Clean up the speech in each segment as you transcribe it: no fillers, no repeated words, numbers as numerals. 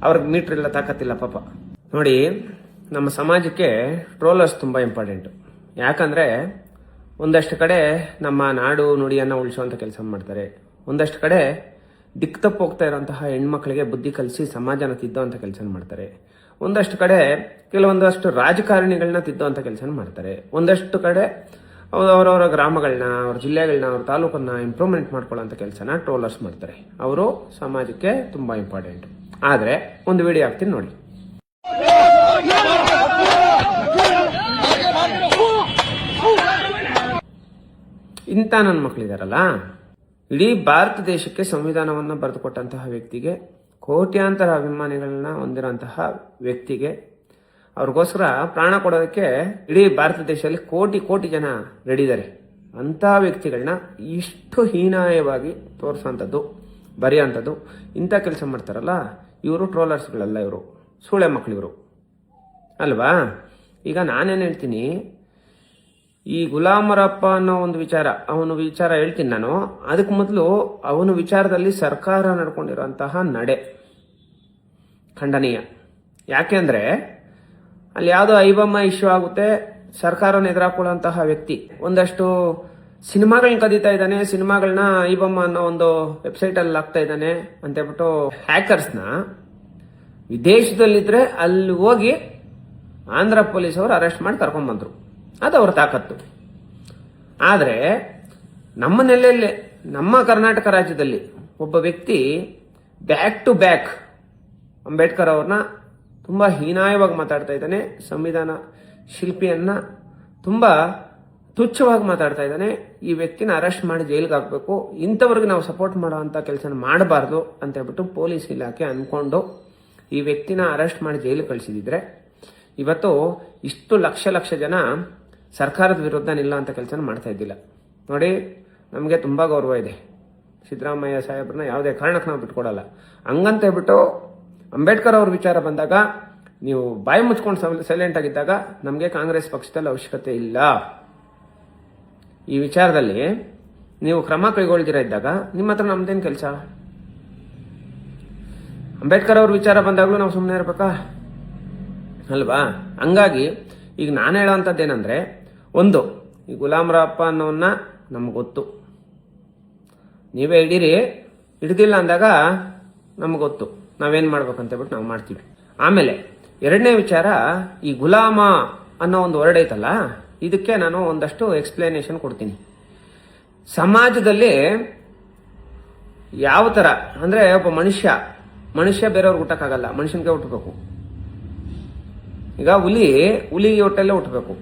ಅವ್ರಿಗೆ ಮೀಟ್ರ್ ಇಲ್ಲ, ತಾಕತ್ತಿಲ್ಲ ಪಾಪ. ನೋಡಿ, ನಮ್ಮ ಸಮಾಜಕ್ಕೆ ಟ್ರೋಲರ್ಸ್ ತುಂಬ ಇಂಪಾರ್ಟೆಂಟು. ಯಾಕಂದರೆ ಒಂದಷ್ಟು ಕಡೆ ನಮ್ಮ ನಾಡು ನುಡಿಯನ್ನು ಉಳಿಸುವಂಥ ಕೆಲಸ ಮಾಡ್ತಾರೆ, ಒಂದಷ್ಟು ಕಡೆ ದಿಕ್ಕು ತಪ್ಪು ಹೋಗ್ತಾ ಇರೋಂತಹ ಹೆಣ್ಮಕ್ಳಿಗೆ ಬುದ್ಧಿ ಕಲಿಸಿ ಸಮಾಜನ ತಿದ್ದುವಂಥ ಕೆಲಸ ಮಾಡ್ತಾರೆ, ಒಂದಷ್ಟು ಕಡೆ ಕೆಲವೊಂದಷ್ಟು ರಾಜಕಾರಣಿಗಳನ್ನ ತಿದ್ದುವಂಥ ಕೆಲಸ ಮಾಡ್ತಾರೆ, ಒಂದಷ್ಟು ಕಡೆ ಅವರವರ ಗ್ರಾಮಗಳನ್ನ, ಅವ್ರ ಜಿಲ್ಲೆಗಳನ್ನ, ಅವ್ರ ತಾಲೂಕನ್ನ ಇಂಪ್ರೂವ್ಮೆಂಟ್ ಮಾಡ್ಕೊಳ್ಳೋಂಥ ಕೆಲಸನ ಟ್ರೋಲರ್ಸ್ ಮಾಡ್ತಾರೆ. ಅವರು ಸಮಾಜಕ್ಕೆ ತುಂಬ ಇಂಪಾರ್ಟೆಂಟ್. ಆದರೆ ಒಂದು ವಿಡಿಯೋ ಹಾಕ್ತೀನಿ ನೋಡಿ. ಇಂಥ ನನ್ನ ಮಕ್ಕಳಿದಾರಲ್ಲ, ಇಡೀ ಭಾರತ ದೇಶಕ್ಕೆ ಸಂವಿಧಾನವನ್ನು ಬರೆದುಕೊಟ್ಟಂತಹ ವ್ಯಕ್ತಿಗೆ, ಕೋಟ್ಯಾಂತರ ಅಭಿಮಾನಿಗಳನ್ನ ಹೊಂದಿರುವಂತಹ ವ್ಯಕ್ತಿಗೆ, ಅವ್ರಿಗೋಸ್ಕರ ಪ್ರಾಣ ಕೊಡೋದಕ್ಕೆ ಇಡೀ ಭಾರತ ದೇಶದಲ್ಲಿ ಕೋಟಿ ಕೋಟಿ ಜನ ರೆಡಿ ಇದ್ದಾರೆ. ಅಂತಹ ವ್ಯಕ್ತಿಗಳನ್ನ ಇಷ್ಟು ಹೀನಾಯವಾಗಿ ತೋರಿಸೋಂಥದ್ದು, ಬರೆಯೋಂಥದ್ದು, ಇಂಥ ಕೆಲಸ ಮಾಡ್ತಾರಲ್ಲ, ಇವರು ಟ್ರೋಲರ್ಸ್ಗಳಲ್ಲ, ಇವರು ಸೂಳೆ ಮಕ್ಕಳಿವರು ಅಲ್ವಾ. ಈಗ ನಾನೇನು ಹೇಳ್ತೀನಿ, ಈ ಗುಲಾಮರಪ್ಪ ಅನ್ನೋ ಒಂದು ಅವನ ವಿಚಾರ ಹೇಳ್ತೀನಿ ನಾನು. ಅದಕ್ಕೆ ಮೊದಲು ಅವನ ವಿಚಾರದಲ್ಲಿ ಸರ್ಕಾರ ನಡ್ಕೊಂಡಿರುವಂತಹ ನಡೆ ಖಂಡನೀಯ. ಯಾಕೆಂದ್ರೆ ಅಲ್ಲಿ ಯಾವುದೋ ಐಬಮ್ಮ ಇಶ್ಯೂ ಆಗುತ್ತೆ, ಸರ್ಕಾರನ ಎದುರಾಕೊಳ್ಳುವಂತಹ ವ್ಯಕ್ತಿ ಒಂದಷ್ಟು ಸಿನಿಮಾಗಳನ್ನ ಕದೀತಾ ಇದ್ದಾನೆ, ಸಿನಿಮಾಗಳನ್ನ ಐಬಮ್ಮ ಅನ್ನೋ ಒಂದು ವೆಬ್ಸೈಟ್ ಅಲ್ಲಿ ಹಾಕ್ತಾ ಇದ್ದಾನೆ ಅಂತ ಹೇಳ್ಬಿಟ್ಟು ಹ್ಯಾಕರ್ಸ್ನ ವಿದೇಶದಲ್ಲಿದ್ರೆ ಅಲ್ಲಿ ಹೋಗಿ ಆಂಧ್ರ ಪೊಲೀಸ್ ಅವರು ಅರೆಸ್ಟ್ ಮಾಡಿ ಕರ್ಕೊಂಡ್ಬಂದ್ರು. ಅದು ಅವ್ರ ತಾಕತ್ತು. ಆದರೆ ನಮ್ಮ ನೆಲೆಯಲ್ಲೇ, ನಮ್ಮ ಕರ್ನಾಟಕ ರಾಜ್ಯದಲ್ಲಿ ಒಬ್ಬ ವ್ಯಕ್ತಿ ಬ್ಯಾಕ್ ಟು ಬ್ಯಾಕ್ ಅಂಬೇಡ್ಕರ್ ಅವ್ರನ್ನ ತುಂಬಾ ಹೀನಾಯವಾಗಿ ಮಾತಾಡ್ತಾ ಇದ್ದಾನೆ, ಸಂವಿಧಾನ ಶಿಲ್ಪಿಯನ್ನ ತುಂಬಾ ತುಚ್ಛವಾಗಿ ಮಾತಾಡ್ತಾ ಇದ್ದಾನೆ. ಈ ವ್ಯಕ್ತಿನ ಅರೆಸ್ಟ್ ಮಾಡಿ ಜೈಲಿಗೆ ಹಾಕಬೇಕು, ಇಂಥವ್ರಿಗೆ ನಾವು ಸಪೋರ್ಟ್ ಮಾಡುವಂತ ಕೆಲಸ ಮಾಡಬಾರ್ದು ಅಂತ ಹೇಳ್ಬಿಟ್ಟು ಪೊಲೀಸ್ ಇಲಾಖೆ ಅನ್ಕೊಂಡು ಈ ವ್ಯಕ್ತಿನ ಅರೆಸ್ಟ್ ಮಾಡಿ ಜೈಲಿಗೆ ಕಳಿಸಿದ್ರೆ ಇವತ್ತು ಇಷ್ಟು ಲಕ್ಷ ಲಕ್ಷ ಜನ ಸರ್ಕಾರದ ವಿರುದ್ಧ ನಿಲ್ಲುವಂಥ ಕೆಲಸ ಮಾಡ್ತಾ ಇದ್ದಿಲ್ಲ. ನೋಡಿ, ನಮಗೆ ತುಂಬ ಗೌರವ ಇದೆ, ಸಿದ್ದರಾಮಯ್ಯ ಸಾಹೇಬ್ರನ್ನ ಯಾವುದೇ ಕಾರಣಕ್ಕೆ ನಾವು ಬಿಟ್ಕೊಡಲ್ಲ. ಹಂಗಂತ ಹೇಳ್ಬಿಟ್ಟು ಅಂಬೇಡ್ಕರ್ ಅವ್ರ ವಿಚಾರ ಬಂದಾಗ ನೀವು ಬಾಯಿ ಮುಚ್ಕೊಂಡು ಸೈಲೆಂಟ್ ಆಗಿದ್ದಾಗ ನಮಗೆ ಕಾಂಗ್ರೆಸ್ ಪಕ್ಷದಲ್ಲಿ ಅವಶ್ಯಕತೆ ಇಲ್ಲ. ಈ ವಿಚಾರದಲ್ಲಿ ನೀವು ಕ್ರಮ ಕೈಗೊಳ್ದಿರ ಇದ್ದಾಗ ನಿಮ್ಮ ಹತ್ರ ನಮ್ದೇನು ಕೆಲಸ? ಅಂಬೇಡ್ಕರ್ ಅವ್ರ ವಿಚಾರ ಬಂದಾಗಲೂ ನಾವು ಸುಮ್ಮನೆ ಇರ್ಬೇಕಾ ಅಲ್ವಾ? ಹಂಗಾಗಿ ಈಗ ನಾನು ಹೇಳೋವಂಥದ್ದೇನೆಂದ್ರೆ, ಒಂದು, ಈ ಗುಲಾಮರಪ್ಪ ಅನ್ನೋನ್ನ ನಮ್ಗೆ ಗೊತ್ತು, ನೀವೇ ಹಿಡೀರಿ, ಹಿಡ್ದಿಲ್ಲ ಅಂದಾಗ ನಮ್ಗೆ ಗೊತ್ತು ನಾವೇನು ಮಾಡ್ಬೇಕಂತ ಹೇಳ್ಬಿಟ್ಟು ನಾವು ಮಾಡ್ತೀವಿ. ಆಮೇಲೆ ಎರಡನೇ ವಿಚಾರ, ಈ ಗುಲಾಮ ಅನ್ನೋ ಒಂದು ವರ್ಡ್ ಐತಲ್ಲ, ಇದಕ್ಕೆ ನಾನು ಒಂದಷ್ಟು ಎಕ್ಸ್ಪ್ಲನೇಷನ್ ಕೊಡ್ತೀನಿ. ಸಮಾಜದಲ್ಲಿ ಯಾವ ಥರ ಅಂದರೆ, ಒಬ್ಬ ಮನುಷ್ಯ ಬೇರೆಯವ್ರಿಗೆ ಹುಟ್ಟಕ್ಕಾಗಲ್ಲ, ಮನುಷ್ಯನಿಗೆ ಹುಟ್ಟಬೇಕು. ಈಗ ಹುಲಿ ಹೊಟ್ಟೆಲ್ಲೇ ಹುಟ್ಟಬೇಕು,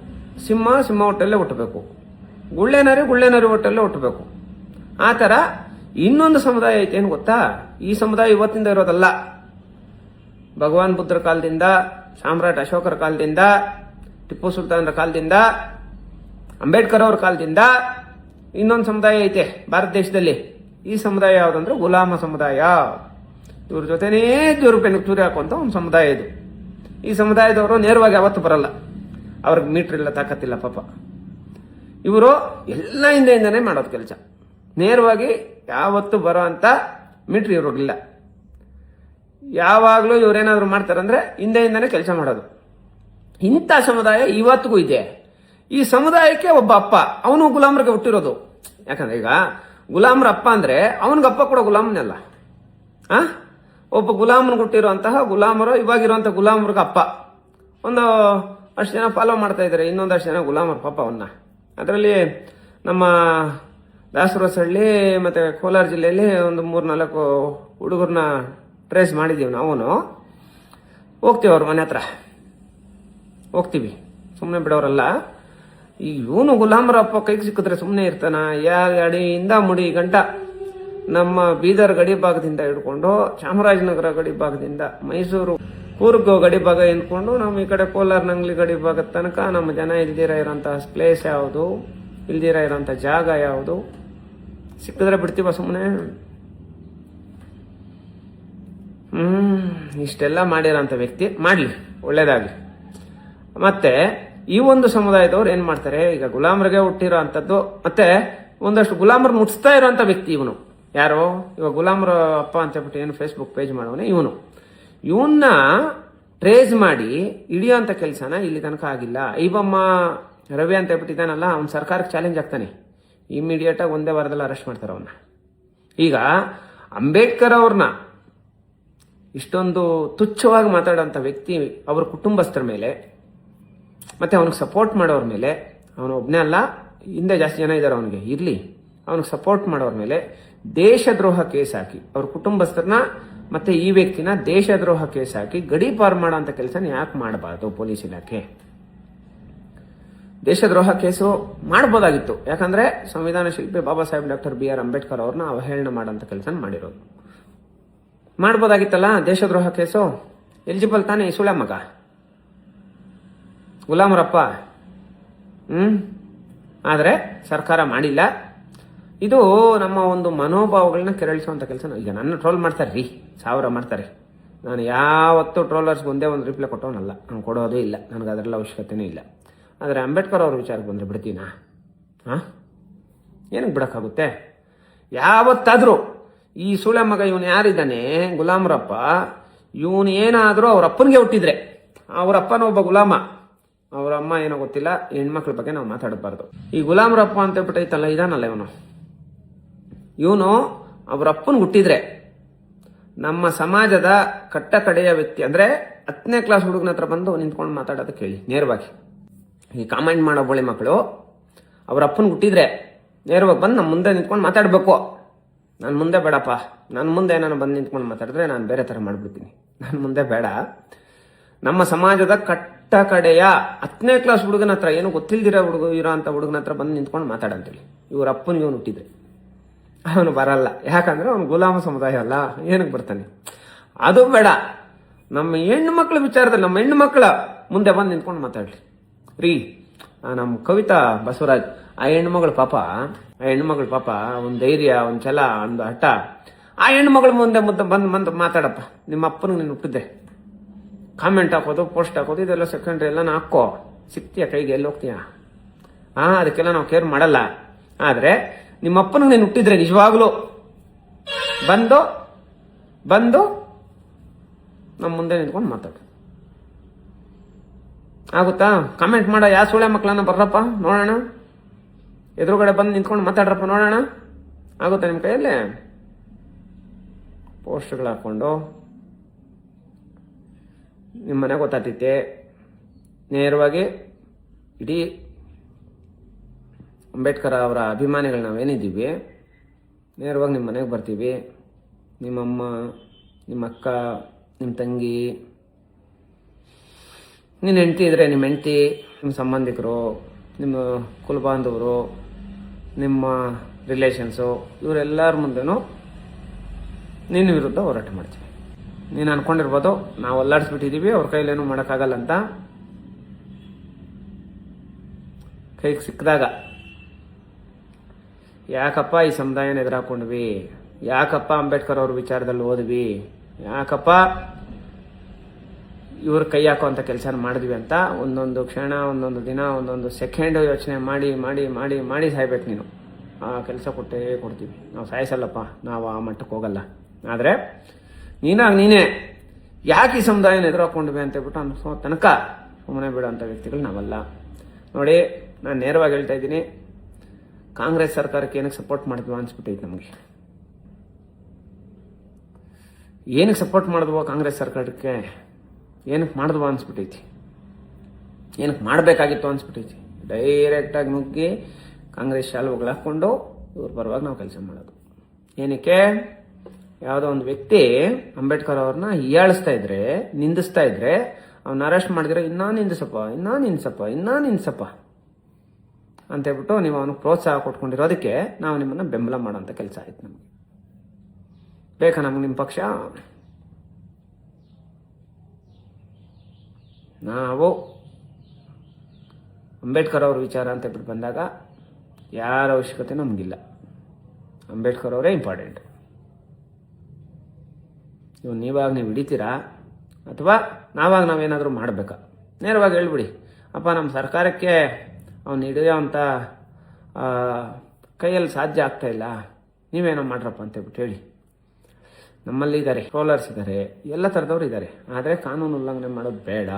ಸಿಂಹ ಹೊಟ್ಟೆಲ್ಲೇ ಹುಟ್ಟಬೇಕು, ಗುಳ್ಳೆನರಿ ಹೊಟ್ಟೆಲ್ಲೇ ಹುಟ್ಟಬೇಕು. ಆ ಥರ ಇನ್ನೊಂದು ಸಮುದಾಯ ಐತೆ, ಏನು ಗೊತ್ತಾ? ಈ ಸಮುದಾಯ ಇವತ್ತಿಂದ ಇರೋದಲ್ಲ, ಭಗವಾನ್ ಬುದ್ಧರ ಕಾಲದಿಂದ, ಸಾಮ್ರಾಟ್ ಅಶೋಕರ ಕಾಲದಿಂದ, ಟಿಪ್ಪು ಸುಲ್ತಾನರ ಕಾಲದಿಂದ, ಅಂಬೇಡ್ಕರ್ ಅವ್ರ ಕಾಲದಿಂದ ಇನ್ನೊಂದು ಸಮುದಾಯ ಐತೆ ಭಾರತ ದೇಶದಲ್ಲಿ. ಈ ಸಮುದಾಯ ಯಾವುದಂದ್ರೆ ಗುಲಾಮ ಸಮುದಾಯ. ಇವ್ರ ಜೊತೆನೇ ಇವ್ರ ಬೆನ್ನಿಗೆ ಚೂರಿ ಹಾಕುವಂತ ಒಂದು ಸಮುದಾಯ ಇದು. ಈ ಸಮುದಾಯದವರು ನೇರವಾಗಿ ಯಾವತ್ತು ಬರಲ್ಲ, ಅವ್ರಿಗೆ ಮೀಟ್ರ್ ಇಲ್ಲ, ತಾಕತ್ತಿಲ್ಲ ಪಾಪ. ಇವರು ಎಲ್ಲ ಹಿಂದೆಯಿಂದನೇ ಮಾಡೋದು ಕೆಲಸ, ನೇರವಾಗಿ ಯಾವತ್ತು ಬರೋ ಅಂತ ಮೀಟ್ರ್ ಇವ್ರಿಗಿಲ್ಲ. ಯಾವಾಗಲೂ ಇವ್ರೇನಾದ್ರು ಮಾಡ್ತಾರಂದ್ರೆ ಹಿಂದೆಯಿಂದನೇ ಕೆಲಸ ಮಾಡೋದು. ಇಂಥ ಸಮುದಾಯ ಇವತ್ತಿಗೂ ಇದೆ. ಈ ಸಮುದಾಯಕ್ಕೆ ಒಬ್ಬ ಅಪ್ಪ, ಅವನು ಗುಲಾಮರಿಗೆ ಹುಟ್ಟಿರೋದು. ಯಾಕಂದ್ರೆ ಈಗ ಗುಲಾಮರ ಅಪ್ಪ ಅಂದ್ರೆ ಅವನಿಗಪ್ಪ ಕೂಡ ಗುಲಾಮನಲ್ಲ. ಒಬ್ಬ ಗುಲಾಮನಿಗೆ ಹುಟ್ಟಿರುವಂತಹ ಗುಲಾಮರು, ಇವಾಗಿರುವಂತಹ ಗುಲಾಮರಿಗೆ ಅಪ್ಪ. ಒಂದು ಅಷ್ಟು ಜನ ಫಾಲೋ ಮಾಡ್ತಾ ಇದ್ದಾರೆ, ಇನ್ನೊಂದಷ್ಟು ಜನ ಗುಲಾಮರು ಪಾಪ ಅವನ್ನ. ಅದರಲ್ಲಿ ನಮ್ಮ ದಾಸರಸಹಳ್ಳಿ ಮತ್ತೆ ಕೋಲಾರ ಜಿಲ್ಲೆಯಲ್ಲಿ ಒಂದು 3-4 ಹುಡುಗರನ್ನ ಟ್ರೇಸ್ ಮಾಡಿದೀವಿ. ನಾವು ಹೋಗ್ತೀವಿ ಅವ್ರ ಮನೆ ಹತ್ರ, ಹೋಗ್ತೀವಿ, ಸುಮ್ಮನೆ ಬಿಡೋರಲ್ಲ. ಈ ಇವನು ಗುಲಾಮರಪ್ಪ ಕೈಗೆ ಸಿಕ್ಕಿದ್ರೆ ಸುಮ್ಮನೆ ಇರ್ತಾನ? ಅಡಿಯಿಂದ ಮುಡಿ ಗಂಟ ನಮ್ಮ ಬೀದರ್ ಗಡಿ ಭಾಗದಿಂದ ಹಿಡ್ಕೊಂಡು, ಚಾಮರಾಜನಗರ ಗಡಿ ಭಾಗದಿಂದ ಮೈಸೂರು ಕೂರ್ಗ್ ಗಡಿ ಭಾಗ ಎಂದ್ಕೊಂಡು ನಮ್ಮ ಈ ಕಡೆ ಕೋಲಾರ ನಂಗ್ಲಿ ಗಡಿ ಭಾಗದ ತನಕ ನಮ್ಮ ಜನ ಇಲ್ದಿರ ಇರೋಂಥ ಪ್ಲೇಸ್ ಯಾವುದು, ಇಲ್ದಿರ ಇರೋಂಥ ಜಾಗ ಯಾವುದು? ಸಿಕ್ಕಿದ್ರೆ ಬಿಡ್ತೀವ ಸುಮ್ಮನೆ? ಇಷ್ಟೆಲ್ಲ ಮಾಡಿರೋಂಥ ವ್ಯಕ್ತಿ ಮಾಡ್ಲಿ, ಒಳ್ಳೇದಾಗ್ಲಿ. ಮತ್ತೆ ಈ ಒಂದು ಸಮುದಾಯದವ್ರು ಏನ್ ಮಾಡ್ತಾರೆ, ಈಗ ಗುಲಾಮರಿಗೆ ಹುಟ್ಟಿರೋ ಅಂಥದ್ದು, ಮತ್ತೆ ಒಂದಷ್ಟು ಗುಲಾಮರ್ ಮುಟ್ಸ್ತಾ ಇರೋಂಥ ವ್ಯಕ್ತಿ ಇವನು. ಯಾರು? ಇವಾಗ ಗುಲಾಮರ ಅಪ್ಪ ಅಂತ ಹೇಳ್ಬಿಟ್ಟು ಏನು ಫೇಸ್ಬುಕ್ ಪೇಜ್ ಮಾಡೋನೆ ಇವನು. ಇವನ್ನ ಟ್ರೇಸ್ ಮಾಡಿ ಹಿಡಿಯೋಂಥ ಕೆಲಸನ ಇಲ್ಲಿ ತನಕ ಆಗಿಲ್ಲ. ಐಬಮ್ಮ ರವಿ ಅಂತ ಹೇಳ್ಬಿಟ್ಟಿದ್ದಾನಲ್ಲ, ಅವ್ನು ಸರ್ಕಾರಕ್ಕೆ ಚಾಲೆಂಜ್ ಆಗ್ತಾನೆ, ಇಮಿಡಿಯೇಟ್ ಆಗಿ ಒಂದೇ ವಾರದಲ್ಲಿ ಅರೆಸ್ಟ್ ಮಾಡ್ತಾರೆ ಅವನ್ನ. ಈಗ ಅಂಬೇಡ್ಕರ್ ಅವ್ರನ್ನ ಇಷ್ಟೊಂದು ತುಚ್ಛವಾಗಿ ಮಾತಾಡೋಂಥ ವ್ಯಕ್ತಿ ಅವ್ರ ಕುಟುಂಬಸ್ಥರ ಮೇಲೆ ಮತ್ತೆ ಅವನಿಗೆ ಸಪೋರ್ಟ್ ಮಾಡೋರ ಮೇಲೆ, ಅವನು ಒಬ್ಬನೇ ಅಲ್ಲ, ಹಿಂದೆ ಜಾಸ್ತಿ ಜನ ಇದ್ದಾರೆ ಅವನಿಗೆ, ಇರಲಿ, ಅವನಿಗೆ ಸಪೋರ್ಟ್ ಮಾಡೋರ ಮೇಲೆ ದೇಶದ್ರೋಹ ಕೇಸ್ ಹಾಕಿ ಅವ್ರ ಕುಟುಂಬಸ್ಥರನ್ನ ಮತ್ತೆ ಈ ವ್ಯಕ್ತಿನ ದೇಶದ್ರೋಹ ಕೇಸ್ ಹಾಕಿ ಗಡಿ ಪಾರ್ ಮಾಡೋ ಅಂತ ಕೆಲಸನ ಯಾಕೆ ಮಾಡಬಾರ್ದು ಪೊಲೀಸ್ ಇಲಾಖೆ? ದೇಶದ್ರೋಹ ಕೇಸು ಮಾಡ್ಬೋದಾಗಿತ್ತು, ಯಾಕಂದ್ರೆ ಸಂವಿಧಾನ ಶಿಲ್ಪಿ ಬಾಬಾ ಸಾಹೇಬ್ ಡಾಕ್ಟರ್ BR ಅಂಬೇಡ್ಕರ್ ಅವ್ರನ್ನ ಅವಹೇಳನ ಮಾಡೋಂಥ ಕೆಲಸ ಮಾಡಿರೋದು. ಮಾಡ್ಬೋದಾಗಿತ್ತಲ್ಲ ದೇಶದ್ರೋಹ ಕೇಸು, ಎಲಿಜಿಬಲ್ ತಾನೇ ಈ ಸುಳ್ಳ ಮಗ ಗುಲಾಮರಪ್ಪ. ಆದ್ರೆ ಸರ್ಕಾರ ಮಾಡಿಲ್ಲ. ಇದು ನಮ್ಮ ಒಂದು ಮನೋಭಾವಗಳನ್ನ ಕೆರಳಿಸುವಂತ ಕೆಲಸ. ಈಗ ನನ್ನ ಟ್ರೋಲ್ ಮಾಡ್ತಾರೆ ರೀ, 1000 ಮಾಡ್ತಾರೆ. ನಾನು ಯಾವತ್ತೂ ಟ್ರೋಲರ್ಸ್ಗೆ ಒಂದೇ ಒಂದು ರಿಪ್ಲೈ ಕೊಟ್ಟವನಲ್ಲ, ನಾನು ಕೊಡೋದೇ ಇಲ್ಲ, ನನಗೆ ಅದರೆಲ್ಲ ಅವಶ್ಯಕತೆನೂ ಇಲ್ಲ. ಆದರೆ ಅಂಬೇಡ್ಕರ್ ಅವ್ರ ವಿಚಾರಕ್ಕೆ ಬಂದರೆ ಬಿಡ್ತೀನಾ? ಏನಕ್ಕೆ ಬಿಡೋಕ್ಕಾಗುತ್ತೆ? ಯಾವತ್ತಾದರೂ ಈ ಸುಳೆ ಮಗ ಇವನು ಯಾರಿದ್ದಾನೆ ಗುಲಾಮರಪ್ಪ, ಇವನು ಏನಾದರೂ ಅವ್ರ ಅಪ್ಪನಿಗೆ ಹುಟ್ಟಿದ್ರೆ, ಅವ್ರ ಅಪ್ಪನ ಒಬ್ಬ ಗುಲಾಮ, ಅವ್ರ ಅಮ್ಮ ಏನೋ ಗೊತ್ತಿಲ್ಲ, ಹೆಣ್ಮಕ್ಳ ಬಗ್ಗೆ ನಾವು ಮಾತಾಡಬಾರ್ದು. ಈ ಗುಲಾಮರಪ್ಪ ಅಂತ ಹೇಳ್ಬಿಟ್ಟೈತಲ್ಲ, ಇದಾನಲ್ಲ ಇವನು ಅವ್ರ ಅಪ್ಪನಿಗೆ ಹುಟ್ಟಿದ್ರೆ ನಮ್ಮ ಸಮಾಜದ ಕಟ್ಟ ಕಡೆಯ ವ್ಯಕ್ತಿ, ಅಂದ್ರೆ 10ನೇ ಕ್ಲಾಸ್ ಹುಡುಗನ ಹತ್ರ ಬಂದು ನಿಂತ್ಕೊಂಡು ಮಾತಾಡೋದು ಕೇಳಿ ನೇರವಾಗಿ. ಈ ಕಾಮೆಂಟ್ ಮಾಡೋ ಬೋಳಿ ಮಕ್ಕಳು ಅವ್ರ ಅಪ್ಪನಿಗೆ ಹುಟ್ಟಿದ್ರೆ ನೇರವಾಗಿ ಬಂದು ನಮ್ಮ ಮುಂದೆ ನಿಂತ್ಕೊಂಡು ಮಾತಾಡಬೇಕು. ನನ್ನ ಮುಂದೆ ಬೇಡಪ್ಪ, ನನ್ನ ಮುಂದೆ ಏನಾರು ಬಂದು ನಿಂತ್ಕೊಂಡು ಮಾತಾಡಿದ್ರೆ ನಾನು ಬೇರೆ ಥರ ಮಾಡಿಬಿಡ್ತೀನಿ. ನನ್ನ ಮುಂದೆ ಬೇಡ. ನಮ್ಮ ಸಮಾಜದ ಕಟ್ಟ ಕಡೆಯ 10ನೇ ಕ್ಲಾಸ್ ಹುಡುಗನ ಹತ್ರ, ಏನು ಗೊತ್ತಿಲ್ದಿರೋ ಇರೋ ಅಂತ ಹುಡುಗನ ಹತ್ರ ಬಂದು ನಿಂತ್ಕೊಂಡು ಮಾತಾಡಂತೇಳಿ. ಇವ್ರ ಅಪ್ಪನಿಗೆ ಇವನು ಹುಟ್ಟಿದ್ರೆ ಅವನು ಬರಲ್ಲ, ಯಾಕಂದ್ರೆ ಅವನು ಗುಲಾಮ ಸಮುದಾಯ ಅಲ್ಲ, ಏನಕ್ಕೆ ಬರ್ತಾನೆ? ಅದು ಬೇಡ. ನಮ್ಮ ಹೆಣ್ಣು ಮಕ್ಕಳ ವಿಚಾರದಲ್ಲಿ ನಮ್ಮ ಹೆಣ್ಣು ಮಕ್ಕಳ ಮುಂದೆ ಬಂದು ನಿಂತ್ಕೊಂಡು ಮಾತಾಡ್ಲಿ ರೀ. ನಮ್ಮ ಕವಿತಾ ಬಸವರಾಜ್, ಆ ಹೆಣ್ಮಗಳು ಪಾಪ ಒಂದು ಧೈರ್ಯ, ಒಂದು ಛಲ, ಒಂದು ಹಠ. ಆ ಹೆಣ್ಮಗಳ ಮುಂದೆ ಬಂದು ಮಾತಾಡಪ್ಪ. ನಿಮ್ಮ ಅಪ್ಪನಿಗೆ ನೀನು ಹುಟ್ಟಿದ್ದೆ ಕಾಮೆಂಟ್ ಹಾಕೋದು, ಪೋಸ್ಟ್ ಹಾಕೋದು, ಇದೆಲ್ಲ ಸೆಕೆಂಡ್ರಿ ಎಲ್ಲ ಹಾಕೋ, ಸಿಗ್ತೀಯ ಕೈಗೆ, ಎಲ್ಲಿ ಹೋಗ್ತೀಯ? ಅದಕ್ಕೆಲ್ಲ ನಾವು ಕೇರ್ ಮಾಡಲ್ಲ. ಆದ್ರೆ ನಿಮ್ಮ ಅಪ್ಪನಿಗೆ ನೀನು ಹುಟ್ಟಿದ್ರೆ ನಿಜವಾಗ್ಲೂ ಬಂದು ನಮ್ಮ ಮುಂದೆ ನಿಂತ್ಕೊಂಡು ಮಾತಾಡು. ಆಗುತ್ತಾ? ಕಾಮೆಂಟ್ ಮಾಡೋ ಯಾವ ಸುಳ್ಳೆ ಮಕ್ಕಳನ್ನ ಬರ್ರಪ್ಪ ನೋಡೋಣ, ಎದುರುಗಡೆ ಬಂದು ನಿಂತ್ಕೊಂಡು ಮಾತಾಡ್ರಪ್ಪ ನೋಡೋಣ. ಆಗುತ್ತಾ ನಿಮ್ಮ ಕೈಯಲ್ಲೇ? ಪೋಸ್ಟ್ಗಳು ಹಾಕೊಂಡು ನಿಮ್ಮ ಮನೆ ಗೊತ್ತಾಗ್ತೈತೆ, ನೇರವಾಗಿ ಇಡೀ ಅಂಬೇಡ್ಕರ್ ಅವರ ಅಭಿಮಾನಿಗಳು ನಾವೇನಿದ್ದೀವಿ, ನೇರವಾಗಿ ನಿಮ್ಮ ಮನೆಗೆ ಬರ್ತೀವಿ. ನಿಮ್ಮಮ್ಮ, ನಿಮ್ಮ ಅಕ್ಕ, ನಿಮ್ಮ ತಂಗಿ, ನಿನ್ನ ಹೆಂಡತಿ ಇದ್ರೆ ನಿಮ್ಮ ಹೆಂಡತಿ, ನಿಮ್ಮ ಸಂಬಂಧಿಕರು, ನಿಮ್ಮ ಕುಲಬಾಂಧವರು, ನಿಮ್ಮ ರಿಲೇಷನ್ಸು, ಇವರೆಲ್ಲರ ಮುಂದೆನೂ ನಿನ್ನ ವಿರುದ್ಧ ಹೋರಾಟ ಮಾಡ್ತೀವಿ. ನೀನು ಅನ್ಕೊಂಡಿರ್ಬೋದು ನಾವು ಅಲ್ಲಾಡಿಸ್ಬಿಟ್ಟಿದ್ದೀವಿ, ಅವ್ರ ಕೈಲೇನು ಮಾಡೋಕ್ಕಾಗಲ್ಲ ಅಂತ. ಕೈಗೆ ಸಿಕ್ಕಿದಾಗ ಯಾಕಪ್ಪ ಈ ಸಮುದಾಯನ ಎದುರಾಕೊಂಡ್ವಿ, ಯಾಕಪ್ಪ ಅಂಬೇಡ್ಕರ್ ಅವ್ರ ವಿಚಾರದಲ್ಲಿ ಓದ್ವಿ, ಯಾಕಪ್ಪ ಇವ್ರ ಕೈ ಹಾಕೋ ಅಂತ ಕೆಲಸ ಮಾಡಿದ್ವಿ ಅಂತ ಒಂದೊಂದು ಕ್ಷಣ, ಒಂದೊಂದು ದಿನ, ಒಂದೊಂದು ಸೆಕೆಂಡ್ ಯೋಚನೆ ಮಾಡಿ ಮಾಡಿ ಮಾಡಿ ಮಾಡಿ ಸಾಯ್ಬೇಕು ನೀನು. ಆ ಕೆಲಸ ಕೊಡ್ತೀವಿ ನಾವು. ಸಾಯಿಸಲ್ಲಪ್ಪ, ನಾವು ಆ ಮಟ್ಟಕ್ಕೆ ಹೋಗಲ್ಲ. ಆದರೆ ನೀನೇ ಯಾಕೆ ಈ ಸಮುದಾಯನ ಎದುರಾಕೊಂಡ್ವಿ ಅಂತ ಹೇಳ್ಬಿಟ್ಟು ಅನ್ಸೋ ತನಕ ಸುಮ್ಮನೆ ಬಿಡೋಂಥ ವ್ಯಕ್ತಿಗಳು ನಾವಲ್ಲ. ನೋಡಿ, ನಾನು ನೇರವಾಗಿ ಹೇಳ್ತಾ ಇದ್ದೀನಿ, ಕಾಂಗ್ರೆಸ್ ಸರ್ಕಾರಕ್ಕೆ ಏನಕ್ಕೆ ಸಪೋರ್ಟ್ ಮಾಡಿದ್ವಾ ಅನ್ಸ್ಬಿಟ್ಟೈತೆ ನಮಗೆ. ಏನಕ್ಕೆ ಸಪೋರ್ಟ್ ಮಾಡಿದ್ವೋ ಕಾಂಗ್ರೆಸ್ ಸರ್ಕಾರಕ್ಕೆ, ಏನಕ್ಕೆ ಮಾಡಿದ್ವಾ ಅನ್ಸ್ಬಿಟ್ಟೈತಿ, ಏನಕ್ಕೆ ಮಾಡಬೇಕಾಗಿತ್ತು ಅನ್ಸ್ಬಿಟ್ಟೈತಿ. ಡೈರೆಕ್ಟಾಗಿ ನುಗ್ಗಿ ಕಾಂಗ್ರೆಸ್ ಶಾಲುಗಳು ಹಾಕ್ಕೊಂಡು ಇವ್ರ ಪರವಾಗಿ ನಾವು ಕೆಲಸ ಮಾಡೋದು. ಏನಕ್ಕೆ? ಯಾವುದೋ ಒಂದು ವ್ಯಕ್ತಿ ಅಂಬೇಡ್ಕರ್ ಅವ್ರನ್ನ ಹೀಯಾಳಿಸ್ತಾ ಇದ್ರೆ, ನಿಂದಿಸ್ತಾ ಇದ್ರೆ, ಅವ್ನ ಅರೆಸ್ಟ್ ಮಾಡಿದ್ರೆ ಇನ್ನೂ ನಿಂದಿಸಪ್ಪ ಅಂತ ಹೇಳ್ಬಿಟ್ಟು ನೀವು ಅವನಿಗೆ ಪ್ರೋತ್ಸಾಹ ಕೊಟ್ಕೊಂಡಿರೋದಕ್ಕೆ ನಾವು ನಿಮ್ಮನ್ನ ಬೆಂಬಲ ಮಾಡೋಂಥ ಕೆಲಸ ಆಯ್ತು ನಮಗೆ. ಬೇಕಾ ನಮ್ಗೆ ನಿಮ್ಮ ಪಕ್ಷ? ನಾವು ಅಂಬೇಡ್ಕರ್ ಅವ್ರ ವಿಚಾರ ಅಂತ ಹೇಳ್ಬಿಟ್ಟು ಬಂದಾಗ ಯಾರ ಅವಶ್ಯಕತೆ ನಮಗಿಲ್ಲ. ಅಂಬೇಡ್ಕರ್ ಅವರೇ ಇಂಪಾರ್ಟೆಂಟ್. ನೀವಾಗ ನೀವು ಹಿಡಿತೀರಾ ಅಥವಾ ನಾವೇನಾದರೂ ಮಾಡಬೇಕಾ? ನೇರವಾಗಿ ಹೇಳ್ಬಿಡಿ, ಅಪ್ಪ ನಮ್ಮ ಸರ್ಕಾರಕ್ಕೆ ಅವ್ನು ಹಿಡಿಯೋ ಅಂತ ಕೈಯಲ್ಲಿ ಸಾಧ್ಯ ಆಗ್ತಾ ಇಲ್ಲ, ನೀವೇನೋ ಮಾಡ್ರಪ್ಪ ಅಂತ ಹೇಳ್ಬಿಟ್ಟು ಹೇಳಿ. ನಮ್ಮಲ್ಲಿ ಇದ್ದಾರೆ, ಟ್ರೋಲರ್ಸ್ ಇದ್ದಾರೆ, ಎಲ್ಲ ಥರದವ್ರು ಇದ್ದಾರೆ. ಆದರೆ ಕಾನೂನು ಉಲ್ಲಂಘನೆ ಮಾಡೋದು ಬೇಡ.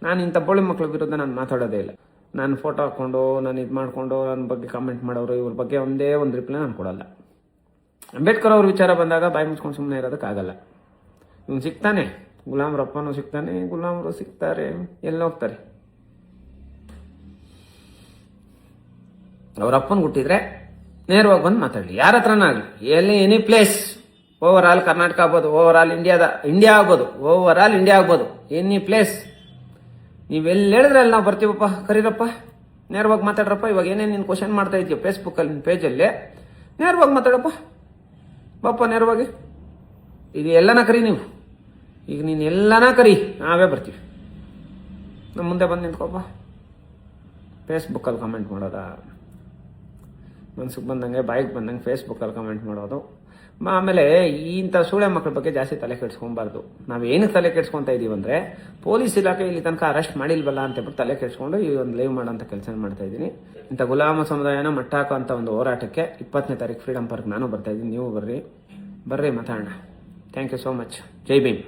ನಾನು ಇಂಥ ಬೋಳಿ ಮಕ್ಕಳ ವಿರುದ್ಧ ನಾನು ಮಾತಾಡೋದೇ ಇಲ್ಲ. ನಾನು ಫೋಟೋ ಹಾಕ್ಕೊಂಡು ನಾನು ಇದು ಮಾಡಿಕೊಂಡು ನನ್ನ ಬಗ್ಗೆ ಕಾಮೆಂಟ್ ಮಾಡೋರು ಇವ್ರ ಬಗ್ಗೆ ಒಂದೇ ಒಂದು ರಿಪ್ಲೈ ನಾನು ಕೊಡಲ್ಲ. ಅಂಬೇಡ್ಕರ್ ಅವ್ರ ವಿಚಾರ ಬಂದಾಗ ಬಾಯಿ ಮುಚ್ಕೊಂಡು ಸುಮ್ಮನೆ ಇರೋದಕ್ಕಾಗಲ್ಲ. ಇವ್ನು ಸಿಗ್ತಾನೆ, ಗುಲಾಮ್ರಪ್ಪನೂ ಸಿಗ್ತಾನೆ, ಗುಲಾಮರು ಸಿಗ್ತಾರೆ, ಎಲ್ಲ ಹೋಗ್ತಾರೆ. ಅವ್ರ ಅಪ್ಪನ ಹುಟ್ಟಿದ್ರೆ ನೇರವಾಗಿ ಬಂದು ಮಾತಾಡಲಿ, ಯಾರ ಹತ್ರನ ಆಗಲಿ, any place, over all Karnataka ಆಗ್ಬೋದು, ಓವರ್ ಆಲ್ ಇಂಡಿಯಾ ಆಗ್ಬೋದು, ಓವರ್ ಆಲ್ ಇಂಡಿಯಾ ಆಗ್ಬೋದು, ಎನಿ ಪ್ಲೇಸ್ ನೀವೆಲ್ಲಿ ಹೇಳಿದ್ರೆ ಅಲ್ಲಿ ನಾವು ಬರ್ತೀವಪ್ಪ, ಕರೀರಪ್ಪ, ನೇರವಾಗಿ ಮಾತಾಡ್ರಪ್ಪ. ಇವಾಗ ಏನೇನು ನೀನು ಕ್ವಶನ್ ಮಾಡ್ತಾ ಇದೆಯೋ ಫೇಸ್ಬುಕ್ಕಲ್ಲಿ ನಿನ್ನ ಪೇಜಲ್ಲಿ, ನೇರವಾಗಿ ಮಾತಾಡಪ್ಪ, ಬಾಪ ನೇರವಾಗಿ. ಇದು ಎಲ್ಲನ ಕರಿ ನೀವು, ಈಗ ನೀನು ಎಲ್ಲನ ಕರಿ, ನಾವೇ ಬರ್ತೀವಿ. ನಮ್ಮ ಮುಂದೆ ಬಂದು ನಿಂತ್ಕೊಪ್ಪ. ಫೇಸ್ಬುಕ್ಕಲ್ಲಿ ಕಮೆಂಟ್ ಮಾಡೋದಾ? ಮನ್ಸಿಗೆ ಬಂದಂಗೆ ಬಾಯಿಗೆ ಬಂದಂಗೆ ಫೇಸ್ಬುಕ್ಕಲ್ಲಿ ಕಮೆಂಟ್ ಮಾಡೋದು. ಆಮೇಲೆ ಇಂಥ ಸೂಳೆ ಮಕ್ಕಳ ಬಗ್ಗೆ ಜಾಸ್ತಿ ತಲೆ ಕೆಡ್ಸ್ಕೊಬಾರ್ದು. ನಾವು ಏನಕ್ಕೆ ತಲೆ ಕೆಡ್ಸ್ಕೊತಾ ಇದೀವಿ ಅಂದರೆ, ಪೊಲೀಸ್ ಇಲಾಖೆ ಇಲ್ಲಿ ತನಕ ಅರೆಸ್ಟ್ ಮಾಡಿಲ್ವಲ್ಲ ಅಂತ ಹೇಳ್ಬಿಟ್ಟು ತಲೆ ಕೆಡ್ಸ್ಕೊಂಡು ಈ ಒಂದು ಲೈವ್ ಮಾಡೋಂಥ ಕೆಲಸ ಮಾಡ್ತಾ ಇದ್ದೀನಿ. ಇಂಥ ಗುಲಾಮ ಸಮುದಾಯನ ಮಟ್ಟ ಹಾಕುವಂಥ ಒಂದು ಹೋರಾಟಕ್ಕೆ 20ನೇ ತಾರೀಕು ಫ್ರೀಡಮ್ ಪಾರ್ಕ್ ನಾನು ಬರ್ತಾ ಇದ್ದೀನಿ, ನೀವು ಬರ್ರಿ ಮಾತಾಡೋಣ. Thank you so much. ಜೈ ಭೀಮ್.